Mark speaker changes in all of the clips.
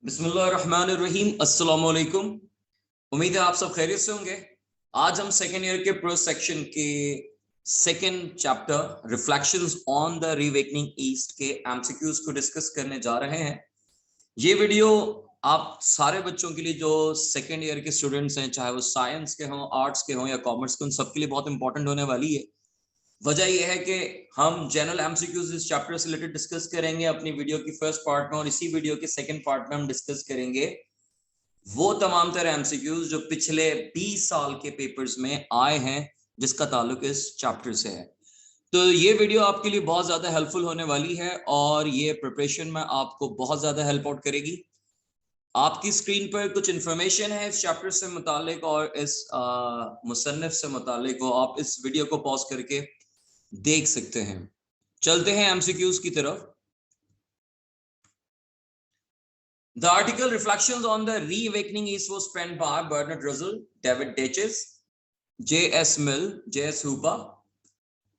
Speaker 1: बिस्मिल्लाहिर्रहमानिर्रहीम, अस्सलाम वालेकुम। उम्मीद है आप सब खैरियत से होंगे। आज हम सेकेंड ईयर के प्रोज सेक्शन के second chapter reflections on the reawakening east के एमसीक्यूज को डिस्कस करने जा रहे हैं। ये वीडियो आप सारे बच्चों के लिए जो सेकेंड ईयर के स्टूडेंट्स हैं, चाहे वो साइंस के हों, आर्ट्स के हों या कॉमर्स के, उन सबके लिए बहुत इंपॉर्टेंट होने वाली है। वजह यह है कि हम जनरल एमसीक्यूज इस चैप्टर से रिलेटेड डिस्कस करेंगे अपनी वीडियो की फर्स्ट पार्ट में, और इसी वीडियो के सेकंड पार्ट में हम डिस्कस करेंगे वो तमाम तरह एमसीक्यूज जो पिछले 20 साल के पेपर्स में आए हैं, जिसका ताल्लुक इस चैप्टर से है। तो ये वीडियो आपके लिए बहुत ज्यादा हेल्पफुल होने वाली है और ये प्रिपरेशन में आपको बहुत ज्यादा हेल्प आउट करेगी। आपकी स्क्रीन पर कुछ इंफॉर्मेशन है इस चैप्टर से मुतालिक और इस मुसन्निफ से मुतालिक, वो आप इस वीडियो को पॉज करके देख सकते हैं। चलते हैं एमसीक्यूज की तरफ। The article Reflections on the Reawakening East was penned by Bertrand, David Deutsches, J.S. Mill, J.S. Hooper.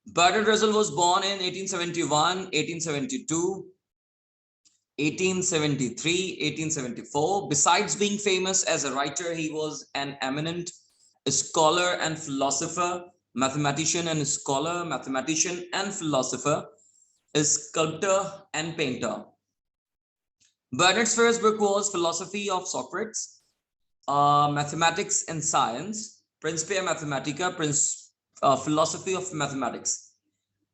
Speaker 1: Bertrand Russell was born in 1871, 1872, 1873, 1874. Besides being famous as a writer, he was an eminent scholar and philosopher, mathematician and scholar, mathematician and philosopher, a sculptor and painter. Bertrand's first book was Philosophy of Socrates, Mathematics and Science, Principia Mathematica, Philosophy of Mathematics.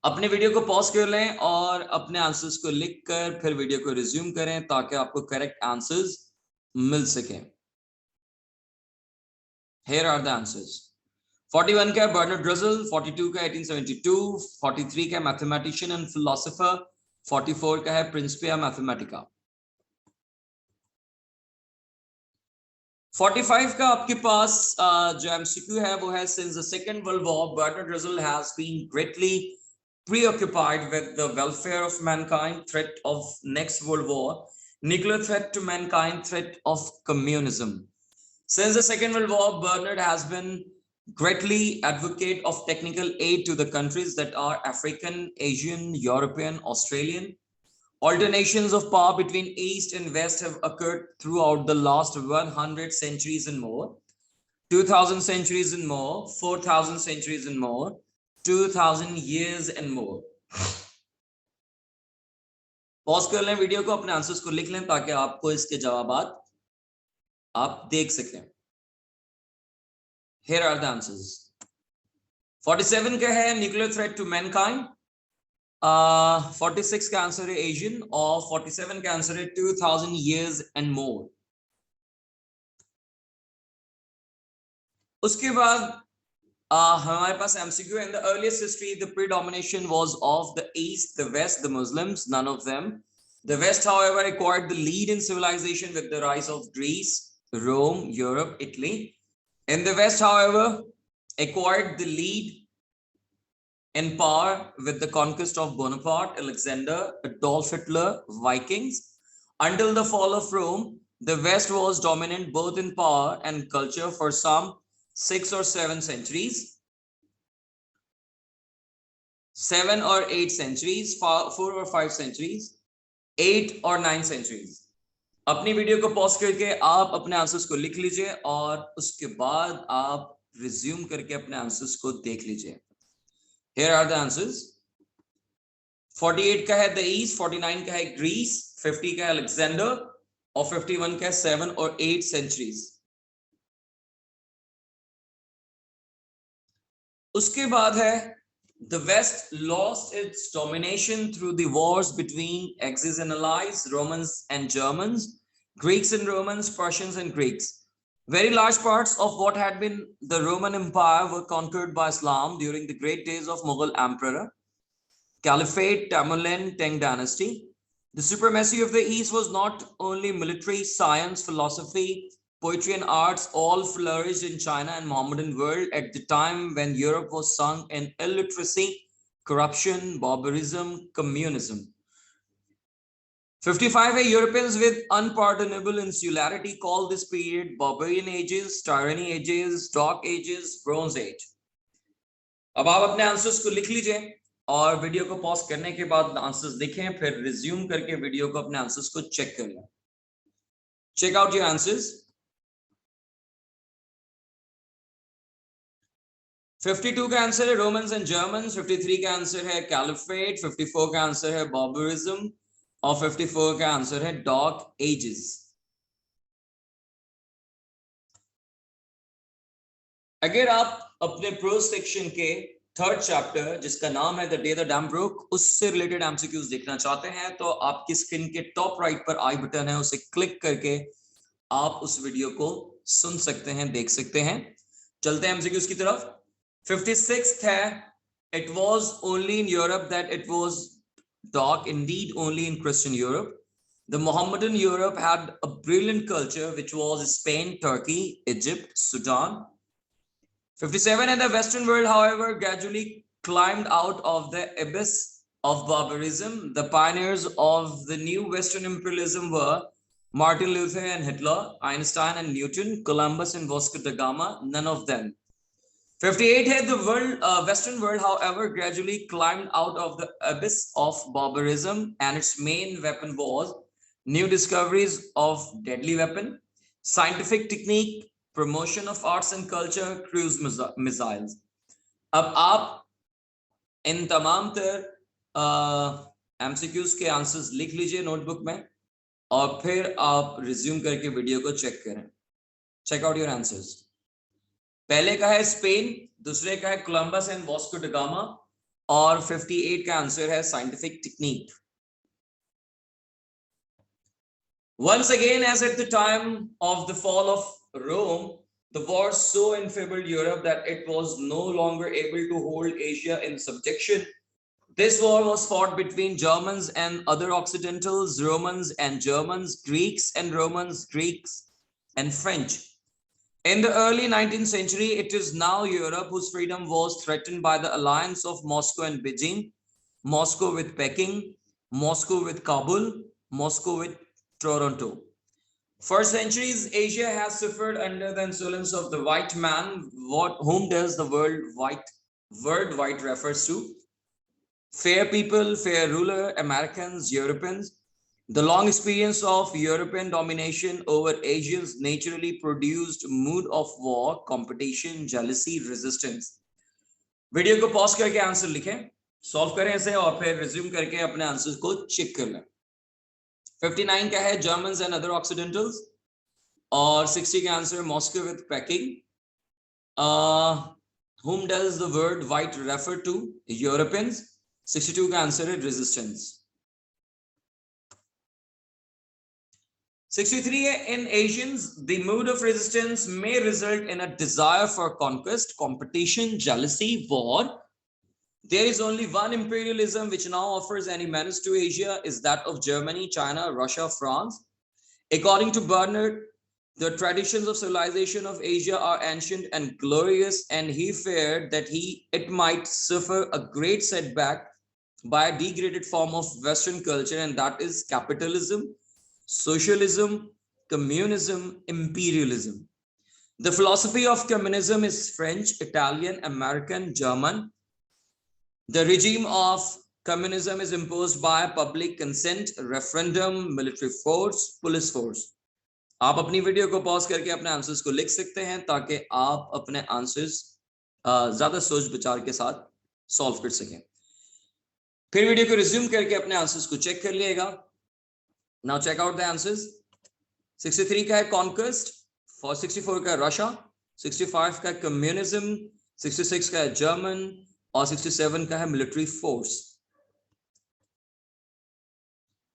Speaker 1: अपने video को pause कर लें और अपने answers को लिखकर फिर video को रिज्यूम करें ताकि आपको करेक्ट आंसर्स मिल सकें। Here are the answers. 41 का बर्नार्ड रसेल, 42 का 1872, 43 का मैथमेटिशियन एंड फिलोसोफर, 44 का है प्रिंसिपिया मैथमेटिका। 45 का आपके पास जो एमसीक्यू है वो है, since the second world war Bertrand Russell has been greatly preoccupied with the welfare of mankind, threat of next world war, nuclear threat to mankind, threat of communism. Since the second world war, Bernard has been greatly advocate of technical aid to the countries that are African, Asian, European, Australian. Alternations of power between East and West have occurred throughout the last 100 centuries and more, 2000 centuries and more, 4000 centuries and more, 2000 years and more. Pause कर लें video को, अपने answers को लिख लें ताकि आपको इसके जवाबात आप देख सकें। Here are the answers. 47 का है न्यूक्लियर थ्रेट टू मैनकाइंड, 46 का आंसर है एशियन, और 47 का आंसर है 2000 years and more. उसके बाद हमारे पास MCQ, in the earliest history the predomination was of the east, the west, the Muslims, none of them. The west however acquired the lead in civilization with the rise of Greece, Rome, Europe, Italy. In the west however acquired the lead in power with the conquest of Bonaparte, Alexander, Adolf Hitler, Vikings. Until the fall of Rome, the west was dominant both in power and culture for some 6 or 7 centuries, 7 or 8 centuries, 4 or 5 centuries, 8 or 9 centuries. अपनी video को pause करके आप अपने answers को लिख लीजिए और उसके बाद आप रिज्यूम करके अपने आंसर्स को देख लीजिए। Here are the answers. 48 का है द ईस्ट, 49 का है ग्रीस, 50 का है अलेक्जेंडर और 51 का है 7 और 8 centuries. उसके बाद है the West lost its domination through the wars between Axis and allies, Romans and Germans, Greeks and Romans, Persians and Greeks. Very large parts of what had been the Roman Empire were conquered by Islam during the great days of Mughal Emperor, Caliphate, Tamerlane, Tang dynasty. The supremacy of the East was not only military, science, philosophy, poetry and arts all flourished in China and Mohammedan world at the time when Europe was sunk in illiteracy, corruption, barbarism, communism. 55 Europeans with unpardonable insularity called this period barbarian ages, tyranny ages, dark ages, bronze age. अब आप अपने answers को लिख लीजिए और video को pause करने के बाद आंसर्स देखें, फिर रिज्यूम करके वीडियो को अपने आंसर्स को चेक कर लें। Check out your answers. 52 का आंसर है रोमन्स एंड जर्मन्स, 53 का आंसर है कैलिफेट, 54 का आंसर है बार्बरिज्म और 54 का आंसर है डार्क एजेस। अगर आप अपने प्रोज सेक्शन के थर्ड चैप्टर जिसका नाम है the day the dam broke, उससे रिलेटेड एमसीक्यूज देखना चाहते हैं तो आपकी स्क्रीन के टॉप राइट पर आई बटन है, उसे क्लिक करके आप उस वीडियो को सुन सकते हैं, देख सकते हैं। चलते हैं एमसीक्यूज की तरफ। 56th है, it was only in Europe that it was dark, indeed only in Christian Europe. The Mohammedan Europe had a brilliant culture which was Spain, Turkey, Egypt, Sudan. 57 and the Western world, however, gradually climbed out of the abyss of barbarism. The pioneers of the new Western imperialism were Martin Luther and Hitler, Einstein and Newton, Columbus and Vasco da Gama, none of them. 58 है, the Western world, however, gradually climbed out of the abyss of barbarism and its main weapon was new discoveries of deadly weapon, scientific technique, promotion of arts and culture, cruise missiles. अब आप इन तमाम तर MCQs के answers लिख लीजिए notebook में और फिर आप रिज्यूम करके वीडियो को चेक करें। Check out your answers. पहले का है स्पेन, दूसरे का है Columbus and Vasco da Gama और 58 का आंसर है scientific technique. Once again, as at the time of the fall of Rome, the war so enfeebled Europe that it was no longer able to hold Asia in subjection. This war was fought between Germans and other Occidentals, Romans and Germans, Greeks and Romans, Greeks and French. In the early 19th century, it is now Europe whose freedom was threatened by the alliance of Moscow and Beijing, Moscow with Peking, Moscow with Kabul, Moscow with Toronto. For centuries, Asia has suffered under the insolence of the white man. Whom does the word white refers to? Fair people, fair ruler, Americans, Europeans. The long experience of European domination over Asians naturally produced mood of war, competition, jealousy, resistance. Video को pause करके answer लिखें, solve करें इसे और फिर resume करके अपने answer को चेक कर लें। 59 का है Germans and other Occidentals और 60 का answer Moscow with Peking. Whom does the word white refer to? Europeans. 62 का आंसर है resistance. 63 है in Asians, the mood of resistance may result in a desire for conquest, competition, jealousy, war. There is only one imperialism which now offers any menace to Asia, is that of Germany, China, Russia, France. According to Bertrand, the traditions of civilization of Asia are ancient and glorious, and he feared that it might suffer a great setback by a degraded form of Western culture, and that is capitalism, socialism, communism, imperialism. The philosophy of communism is French, Italian, American, German. The regime of communism is imposed by public consent, referendum, military force, police force. आप अपनी video को pause करके अपने answers को लिख सकते हैं ताकि आप अपने आंसर्स ज्यादा सोच विचार के साथ सॉल्व कर सकें। फिर वीडियो को रिज्यूम करके अपने आंसर्स को चेक कर लिएगा। Now check out the answers. 63 का है कॉन्क्वेस्ट, 64 का रशिया, 65 का कम्युनिज्म, 66 का है जर्मन और 67 का है मिलिट्री फोर्स।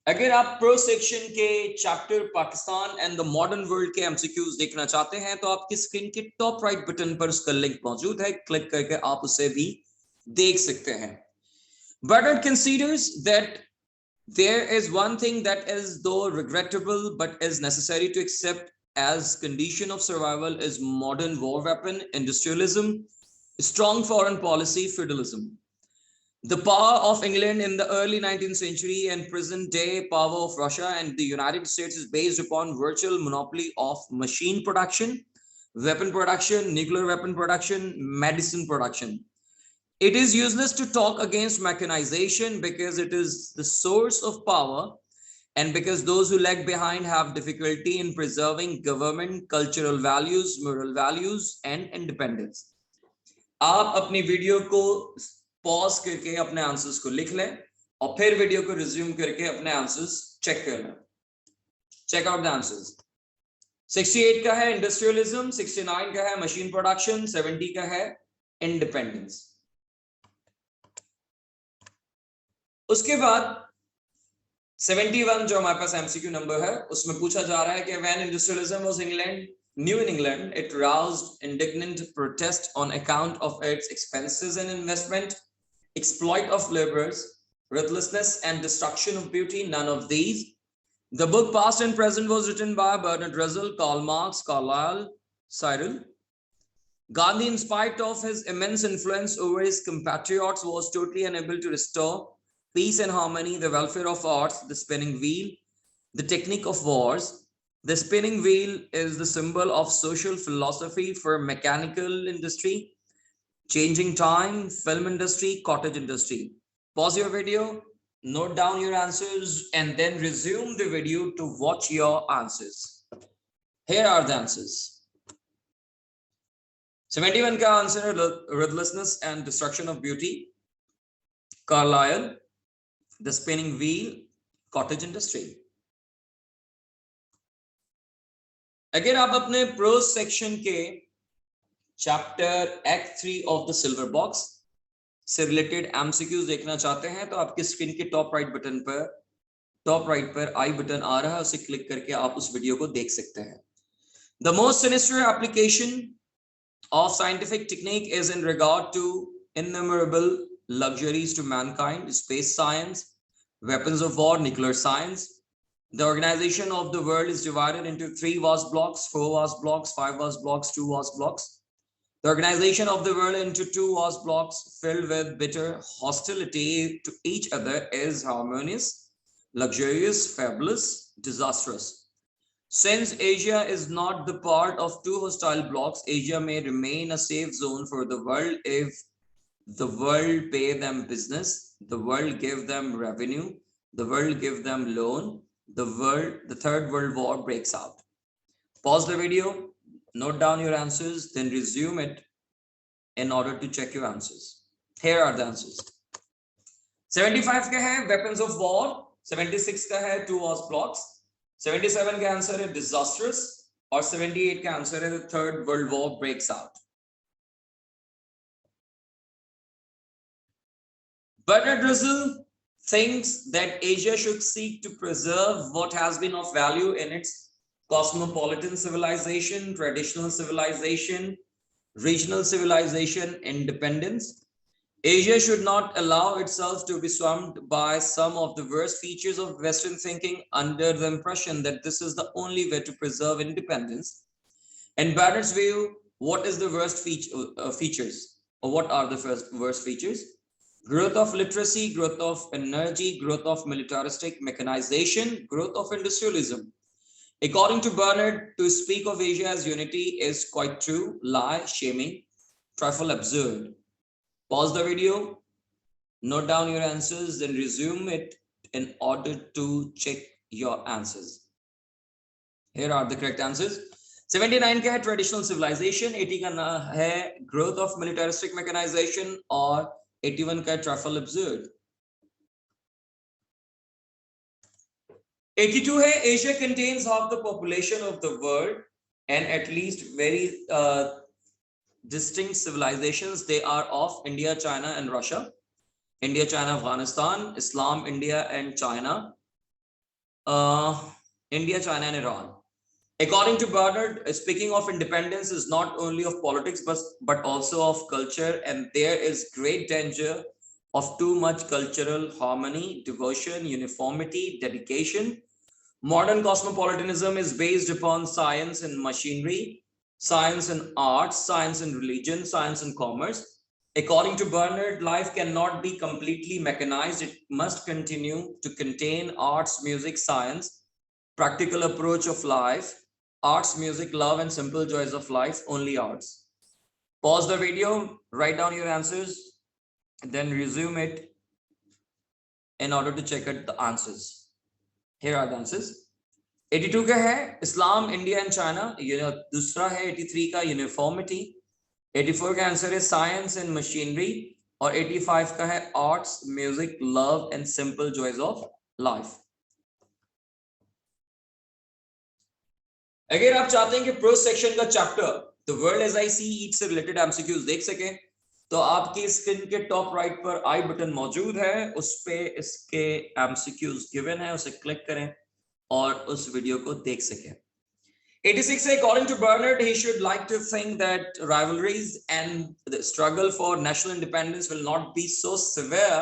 Speaker 1: अगर आप प्रो सेक्शन के chapter Pakistan and the modern world के एमसीक्यूज देखना चाहते हैं तो आपकी स्क्रीन के टॉप राइट बटन पर उसका लिंक मौजूद है, क्लिक करके आप उसे भी देख सकते हैं। Bertrand considers that there is one thing that is though regrettable but is necessary to accept as condition of survival is modern war weapon, industrialism, strong foreign policy, feudalism. The power of England in the early 19th century and present day power of Russia and the United States is based upon virtual monopoly of machine production, weapon production, nuclear weapon production, medicine production. It is useless to talk against mechanization because it is the source of power and because those who lag behind have difficulty in preserving government, cultural values, moral values, and independence. आप अपनी video को pause करके अपने answers को लिख लें और फिर वीडियो को रिज्यूम करके अपने आंसर्स चेक कर लें. Check out the answers. 68 का है इंडस्ट्रियलिज्म, 69 का है मशीन प्रोडक्शन, 70 का है इंडिपेंडेंस. उसके बाद 71 जो हमारे पास एमसीक्यू नंबर है उसमें पूछा जा रहा है कि when industrialism was new in England, it roused indignant protest on account of its expenses and investment, exploit of laborers, ruthlessness and destruction of beauty. None of these. The book Past and Present was written by Bertrand, Karl Marx, Carlyle, Cyril. Gandhi, in spite of his immense influence over his compatriots, was totally unable to restore peace and harmony, the welfare of arts, the spinning wheel, the technique of wars. The spinning wheel is the symbol of social philosophy for mechanical industry, changing time, film industry, cottage industry. Pause your video, note down your answers, and then resume the video to watch your answers. Here are the answers. 71 का answer है ruthlessness and destruction of beauty. Carlyle, the spinning wheel, cottage industry. अगर आप अपने pros section के chapter act 3 of the silver box से related MCQs देखना चाहते हैं तो आपके स्क्रीन के टॉप राइट पर आई बटन आ रहा है, उसे क्लिक करके आप उस वीडियो को देख सकते हैं. The most sinister application of scientific technique is in regard to innumerable luxuries to mankind: space science, weapons of war, nuclear science. The organization of the world is divided into 3 vast blocks, 4 vast blocks, 5 vast blocks, 2 vast blocks. The organization of the world into 2 vast blocks filled with bitter hostility to each other is harmonious, luxurious, fabulous, disastrous. Since Asia is not the part of 2 hostile blocks, Asia may remain a safe zone for the world if the world pay them business, the world give them revenue, the world give them loan, the third world war breaks out. Pause the video, note down your answers, then resume it in order to check your answers. Here are the answers. 75 का है weapons of war, 76 का है 2 vast blocks, 77 का answer है disastrous और 78 का answer है the third world war breaks out. Bertrand thinks that Asia should seek to preserve what has been of value in its cosmopolitan civilization, traditional civilization, regional civilization, independence. Asia should not allow itself to be swamped by some of the worst features of Western thinking under the impression that this is the only way to preserve independence. In Bertrand's view, what is the worst features? Or what are the worst features? Growth of literacy, growth of energy, growth of militaristic mechanization, growth of industrialism. According to Bertrand, to speak of Asia as unity is quite true, lie, shaming, trifle absurd. Pause the video, note down your answers, then resume it in order to check your answers. Here are the correct answers. 79 का है traditional civilization, 80 का है growth of militaristic mechanization और 81 का है trifle absurd. 82 है Asia contains half the population of the world and at least very distinct civilizations. They are of India, China and Russia. India, China, Afghanistan, Islam, India and China, India, China and Iran. According to Bertrand, speaking of independence is not only of politics but also of culture, and there is great danger of too much cultural harmony, devotion, uniformity, dedication. Modern cosmopolitanism is based upon science and machinery, science and arts, science and religion, science and commerce. According to Bertrand, life cannot be completely mechanized. It must continue to contain arts, music, science, practical approach of life, arts, music, love, and simple joys of life, only arts. Pause the video, write down your answers, then resume it in order to check out the answers. Here are the answers. 82 का है इस्लाम, India and China, ये दूसरा है 83 का uniformity, 84 का answer है science and machinery, और 85 का है arts, music, love and simple joys of life. अगर आप चाहते हैं कि प्रोज सेक्शन का chapter the world as I see it से रिलेटेड एमसीक्यूज देख सके, तो आपकी स्क्रीन के टॉप राइट पर आई बटन मौजूद है, उस पे इसके एमसीक्यूज गिवन है, उसे क्लिक करें और उस वीडियो को देख सकें। 86 according to Bernard, he should like to think that rivalries and the struggle for national independence will not be so severe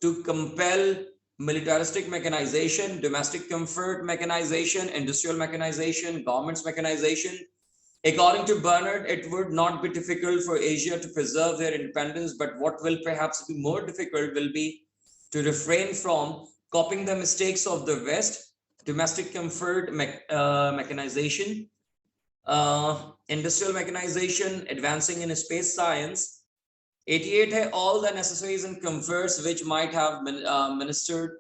Speaker 1: to compel militaristic mechanization, domestic comfort mechanization, industrial mechanization, government's mechanization. According to Bernard, it would not be difficult for Asia to preserve their independence, but what will perhaps be more difficult will be to refrain from copying the mistakes of the West, domestic comfort mechanization, industrial mechanization, advancing in space science. 88 है all the necessaries and comforts which might have been ministered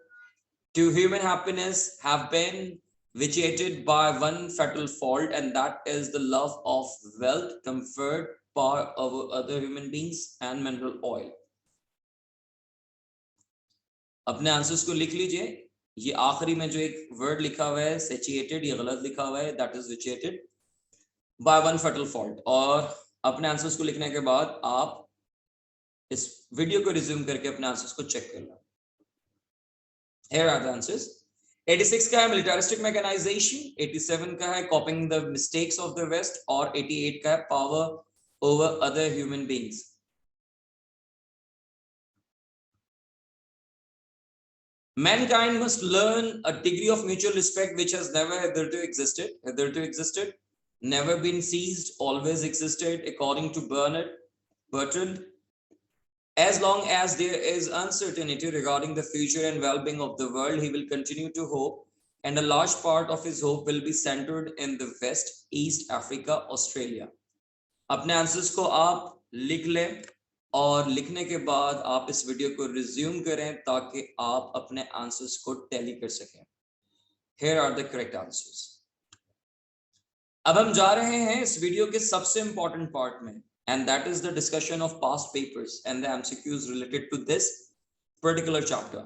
Speaker 1: to human happiness have been vitiated by one fatal fault, and that is the love of wealth, comfort, power over other human beings and mineral oil. अपने answers को लिख लीजिए। ये आखिरी में जो एक word लिखा हुआ है satiated, ये गलत लिखा हुआ है, that is vitiated by one fatal fault। और अपने आंसर्स को लिखने के बाद आप इस वीडियो को रिज्यूम करके अपने आंसर्स को चेक कर लो। Here are the answers. 86 का है militaristic mechanization, 87 का है copying the mistakes of the West, और 88 का है power over other human beings. Mankind must learn a degree of mutual respect which has never hitherto existed, never been seized, always existed, according to Bertrand. As long as there is uncertainty regarding the future and well-being of the world, he will continue to hope, and a large part of his hope will be centered in the West, East Africa, Australia. अपने answers को आप लिख लें और लिखने के बाद आप इस वीडियो को रिज्यूम करें ताकि आप अपने आंसर्स को टैली कर सकें। Here are the correct answers. अब हम जा रहे हैं इस वीडियो के सबसे इंपॉर्टेंट पार्ट में, and that is the discussion of past papers and the MCQs related to this particular chapter.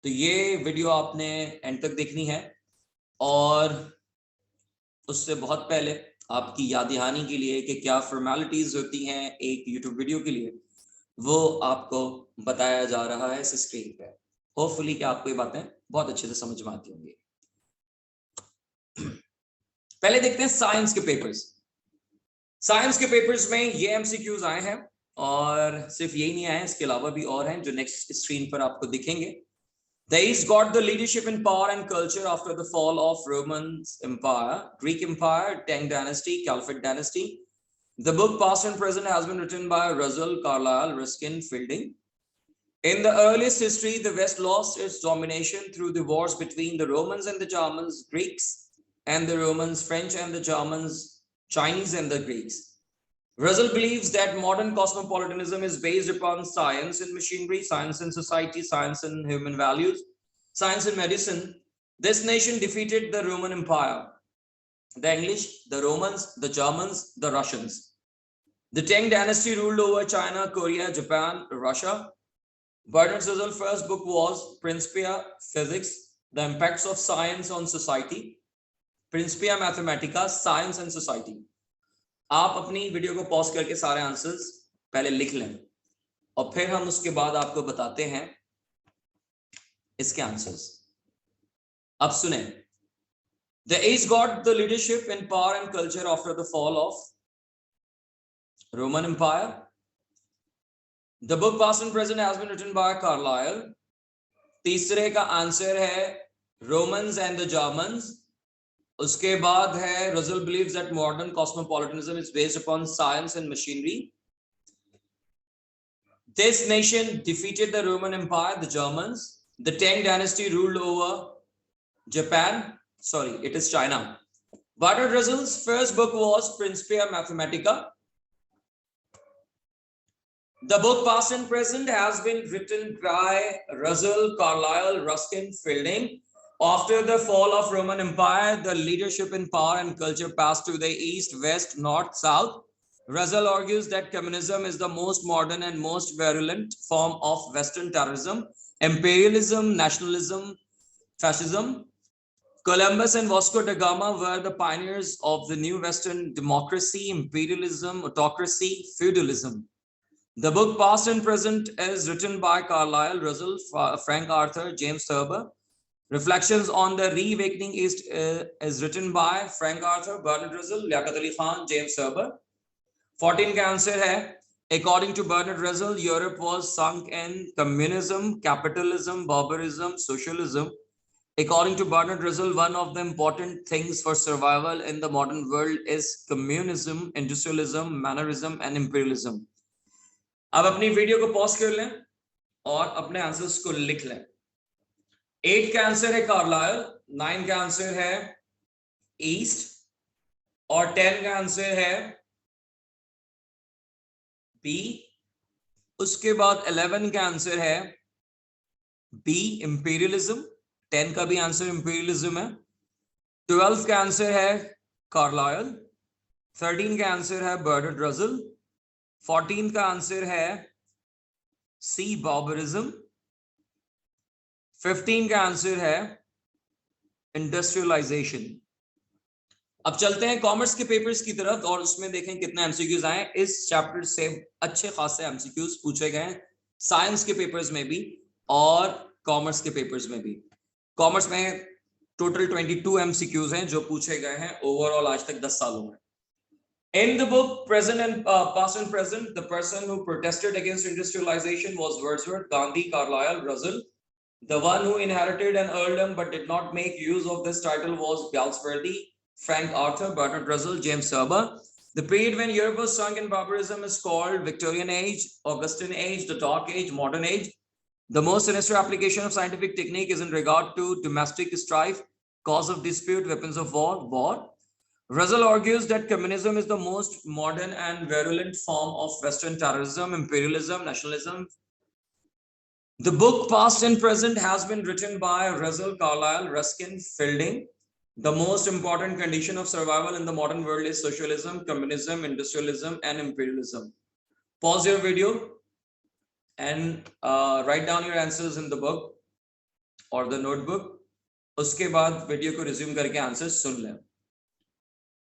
Speaker 1: तो ये वीडियो आपने एंड तक देखनी है, और उससे बहुत पहले आपकी याद दहानी के लिए कि क्या फॉर्मेलिटीज होती हैं एक यूट्यूब वीडियो के लिए, वो आपको बताया जा रहा है इस स्क्रीन पे। होपफुली कि आपको ये बातें बहुत अच्छे से समझ में आती होंगी। पहले देखते हैं साइंस के पेपर्स। साइंस के पेपर्स में ये एमसीक्यूज आए हैं, और सिर्फ यही नहीं आए हैं, इसके अलावा भी और हैं जो नेक्स्ट स्क्रीन पर आपको दिखेंगे। The East got the leadership in power and culture after the fall of Roman Empire, Greek Empire, Tang Dynasty, Caliphate Dynasty. The book Past and Present has been written by Russell, Carlyle, Ruskin, Fielding. In the earliest history, the West lost its domination through the wars between the Romans and the Germans, Greeks and the Romans, French and the Germans, Chinese and the Greeks. Russell believes that modern cosmopolitanism is based upon science and machinery, science and society, science and human values, science and medicine. This nation defeated the Roman Empire, the English, the Romans, the Germans, the Russians. The Tang Dynasty ruled over China, Korea, Japan, Russia. Bertrand's Russell's first book was Principia Physics, the impacts of science on society, Principia Mathematica, Science and Society. आप अपनी video को pause करके सारे answers पहले लिख लें, और फिर हम उसके बाद आपको बताते हैं इसके आंसर्स। अब सुने। The East got the leadership in power and culture after the fall of Roman Empire. The book Past and Present has been written by Carlyle. तीसरे का आंसर है Romans and the Germans. उसके बाद है Russell believes that modern cosmopolitanism is based upon science and machinery. This nation defeated the Roman Empire, the Germans. The Tang Dynasty ruled over Japan. Sorry, it is China. Bertrand Russell's first book was Principia Mathematica. The book Past and Present has been written by Russell, Carlyle, Ruskin, Fielding. After the fall of Roman Empire, the leadership in power and culture passed to the east, west, north, south. Russell argues that communism is the most modern and most virulent form of Western terrorism, imperialism, nationalism, fascism. Columbus and Vasco da Gama were the pioneers of the new Western democracy, imperialism, autocracy, feudalism. The book Past and Present is written by Carlyle, Russell, Frank Arthur, James Thurber. Reflections on the Reawakening East is written by Frank Arthur, Bernard Russell, Liaquat Ali Khan, James Thurber. 14 का answer है According to Bernard Russell, Europe was sunk in communism, capitalism, barbarism, socialism. According to Bernard Russell, one of the important things for survival in the modern world is communism, industrialism, mannerism, and imperialism. अब अपनी video को pause कर लें और अपने answers को लिख लें. 8 का आंसर है कार्लायल, 9 का आंसर है ईस्ट और 10 का आंसर है बी. उसके बाद 11 का आंसर है बी, इंपीरियलिज्म. 10 का भी आंसर इंपीरियलिज्म है. 12 का आंसर है कार्लायल. 13 का आंसर है बर्नार्ड रसेल. 14 का आंसर है सी, बार्बरिज्म. 15 का आंसर है इंडस्ट्रियलाइजेशन. अब चलते हैं कॉमर्स के पेपर्स की तरफ और उसमें देखें कितने एमसीक्यूज आए. इस चैप्टर से अच्छे खासे एमसीक्यूज पूछे गए हैं, साइंस के पेपर्स में भी और कॉमर्स के पेपर्स में भी. कॉमर्स में टोटल 22 एमसीक्यूज हैं जो पूछे गए हैं ओवरऑल आज तक 10 सालों में. In the book Present and Past and Present, the person who protested against industrialization was Wordsworth, Gandhi, Carlyle, Russell. The one who inherited an earldom but did not make use of this title was Galsworthy, Frank Arthur, Bertrand Russell, James Thurber. The period when Europe was sunk in barbarism is called Victorian Age, Augustan Age, the Dark Age, Modern Age. The most sinister application of scientific technique is in regard to domestic strife, cause of dispute, weapons of war. Russell argues that communism is the most modern and virulent form of Western terrorism, imperialism, nationalism. The book Past and Present has been written by Russell, Carlyle, Ruskin, Fielding. The most important condition of survival in the modern world is socialism, communism, industrialism, and imperialism. Pause your video and write down your answers in the book or the notebook. उसके बाद video को resume करके answers सुन लें.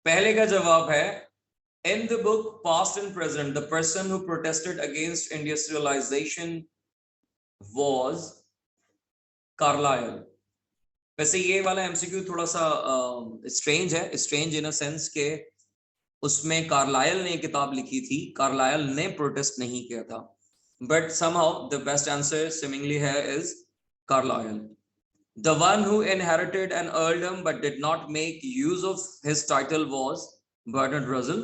Speaker 1: पहले का जवाब है In the book Past and Present, the person who protested against industrialization was Carlyle. वैसे ये वाला एमसीक्यू थोड़ा सा स्ट्रेंज है, स्ट्रेंज इन अ सेंस के उसमें कार्लायल ने किताब लिखी थी, कार्लायल ने प्रोटेस्ट नहीं किया था, but somehow the best answer seemingly है is Carlyle. The one who inherited an earldom but did not make use of his title was Bertrand Russell.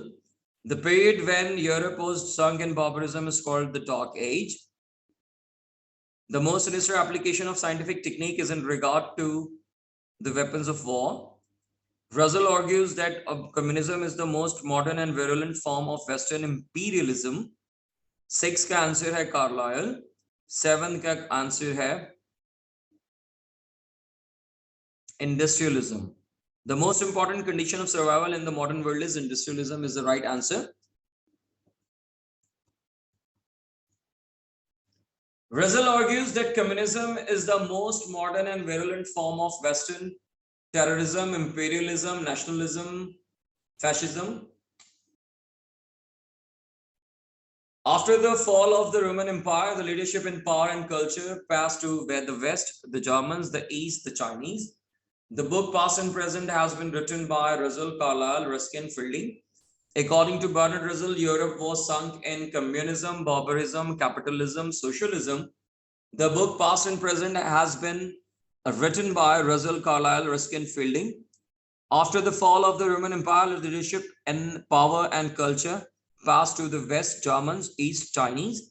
Speaker 1: The period when Europe was sunk in barbarism is called the Dark Age. The most sinister application of scientific technique is in regard to the weapons of war. Russell argues that communism is the most modern and virulent form of Western imperialism. 6 का answer है Carlyle. 7 का answer है industrialism. The most important condition of survival in the modern world is industrialism is the right answer. Russell argues that communism is the most modern and virulent form of Western terrorism, imperialism, nationalism, fascism. After the fall of the Roman Empire, the leadership in power and culture passed to the West, the Germans, the East, the Chinese. The book Past and Present has been written by Russell, Carlyle, Ruskin, Fielding. According to Bernard Russell, Europe was sunk in communism, barbarism, capitalism, socialism. The book Past and Present has been written by Russell, Carlyle, Ruskin, Fielding. After the fall of the Roman Empire, the leadership in power and culture passed to the West, Germans, East, Chinese.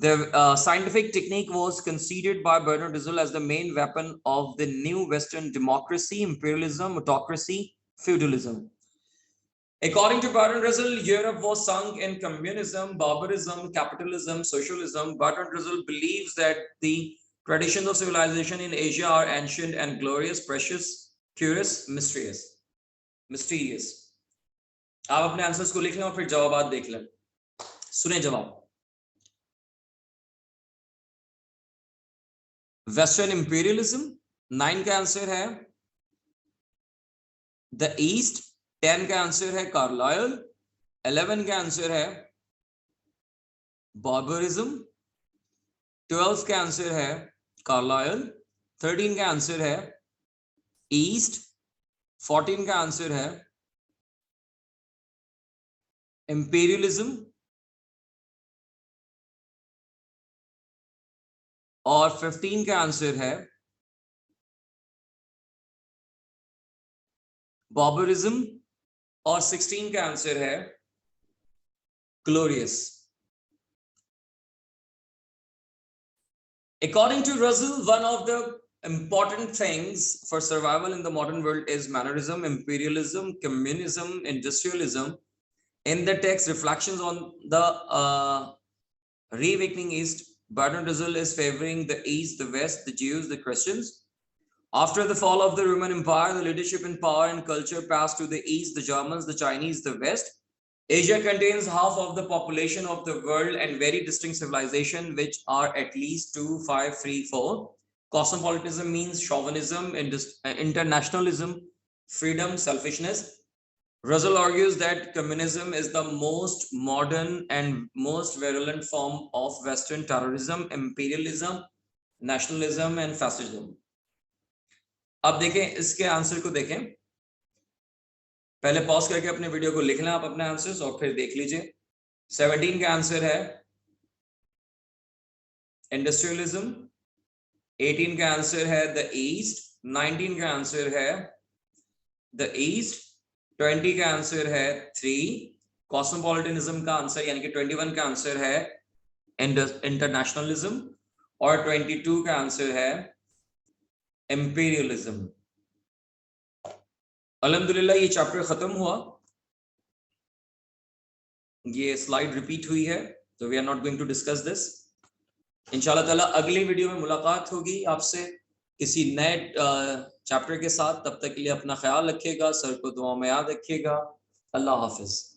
Speaker 1: The scientific technique was considered by Bertrand Russell as the main weapon of the new Western democracy, imperialism, autocracy, feudalism. According to Bertrand Russell, Europe was sunk in communism, barbarism, capitalism, socialism. Bertrand Russell believes that the Traditions of civilization in Asia are ancient and glorious, precious, curious, mysterious. आप अपने answers को लिख लें और फिर जवाब देख लें. सुने जवाब. वेस्टर्न इंपीरियलिज्म 9 का आंसर है द ईस्ट. 10 का आंसर है कार्लायल. 11 का आंसर है बार्बरिज्म. 12 का आंसर है कार्लायल. 13 का आंसर है ईस्ट. 14 का आंसर है इंपीरियलिज्म. और 15 का आंसर है बार्बरिज्म. और 16 का आंसर है glorious. According to Russell, one of the important things for survival in the modern world is mannerism, imperialism, communism, industrialism. In the text Reflections on the Reawakening East, Bertrand is favoring the East, the West, the Jews, the Christians. After the fall of the Roman Empire, the leadership in power and culture passed to the East, the Germans, the Chinese, the West. Asia contains half of the population of the world and very distinct civilization, which are at least 2, 5, 3, 4. Cosmopolitanism means chauvinism, internationalism, freedom, selfishness. Russell argues that communism is the most modern and most virulent form of Western terrorism, imperialism, nationalism, and fascism. अब देखें इसके answer को देखें. पहले pause करके अपने video को लिख लें आप अपने आंसर्स और फिर देख लीजिए. 17 का आंसर है इंडस्ट्रियलिज्म. 18 का आंसर है द ईस्ट. 19 का आंसर है द ईस्ट. 20 का आंसर है 3. कॉस्मोपॉलिटनिज्म का आंसर यानी कि 21 का आंसर है इंटरनेशनलिज्म. और 22 का आंसर है इंपीरियलिज्म. अल्हम्दुलिल्लाह ये चैप्टर खत्म हुआ. ये स्लाइड रिपीट हुई है तो we are not going to discuss this. इंशाल्लाह ताला अगली वीडियो में मुलाकात होगी आपसे किसी नए चैप्टर के साथ. तब तक के लिए अपना ख्याल रखिएगा. सर को दुआ में याद रखिएगा. अल्लाह हाफिज.